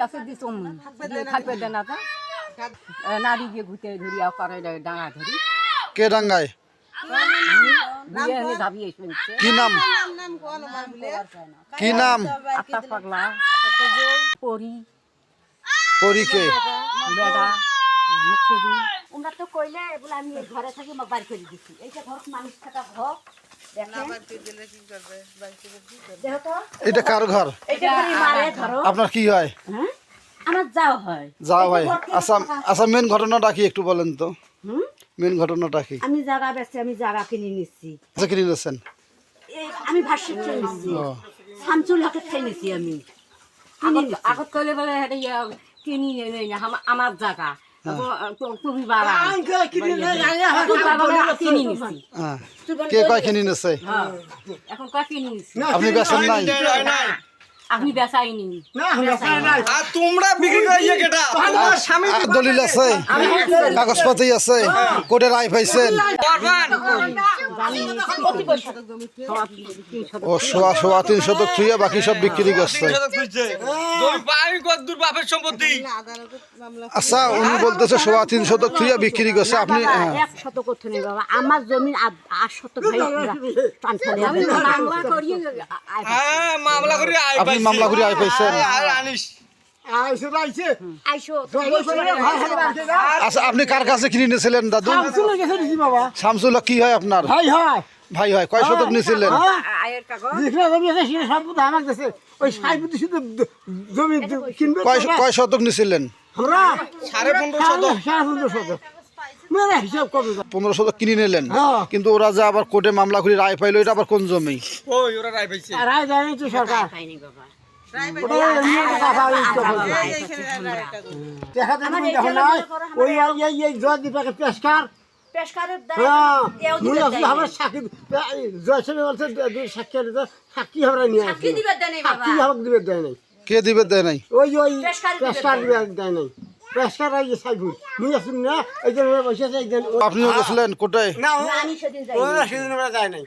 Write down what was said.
আছে দিছম খাইবে দেনা তা নারী গিয়ে ঘুরতে ধরিয়া করে ডাঙা ধরি কে ডাঙ্গায় বিয়ে এনে ধাবিয়ে শুনছে কি নাম কি নাম আত্মা পাগলা পরি পরীকে বেড়া মুখি ওরা তো কইলে এগুলো আমি এই ঘরে থাকি আমাকে বাড়ি করে দিছি এইটা ঘর মানুষ থাকা ঘর এটা কার ঘর এইটা করে মারে ধরো আপনার কি হয় হ্যাঁ আমার যাও হয় যা ভাই আচ্ছা আচ্ছা মেন ঘটনাটা কি একটু বলেন তো মেন ঘটনাটা কি আমি জায়গা বেচে আমি জায়গা কিনে নিচ্ছি আচ্ছা কিনে নিয়েছেন এই আমি ভাষা খেয়ে নিচ্ছি শামসুল হকের খেয়ে নিচ্ছি আমি আগত কইলে বলে কিনি নেই না আমার জায়গা তুমি বাড়া কিনি নিছি হ্যাঁ কে কয় কিনে নিয়েছে এখন কয় কিনি নিছি আপনি বেছেন নাই আমি বেচাইনি আর তোমরা বিক্রি করে ইয়ে কেটা তোমার স্বামী দলিল আছে কাগজপত্র আছে কোর্টে রায় পাইছেন ও সোয়া সোয়া 300 থুইয়া বাকি সব বিক্রি করছে আমি কত দূর বাপের সম্পত্তি আচ্ছা উনি বলতেছে সোয়া 300 থুইয়া বিক্রি করছে আপনি 100 করতে নেই বাবা আমার জমি 800 ভাই টান ফেলে আমি বাংলা করি হ্যাঁ মামলা করে আপনি মামলা করে আয় পাইছেন আনিস আইসো আচ্ছা আপনি কার কাছে কিনে নিয়েছিলেন দাদু শামসুল হক কি হয় আপনার ভাই হয় কয় শতক নিয়েছিলেন আয়ের কাগজ কয় শতক নিয়েছিলেন 15 শতক কিনে নিলেন কিন্তু ওরা যে আবার কোর্টে মামলা করে রায় পাইলো এটা আবার কোন জমি ওই ওরা রায় পাইছে পাইনি বাবা পেশকারের কে দিবে দেয় নাই আপনিও গেছিলেন কোর্টে আমি সেদিন যাই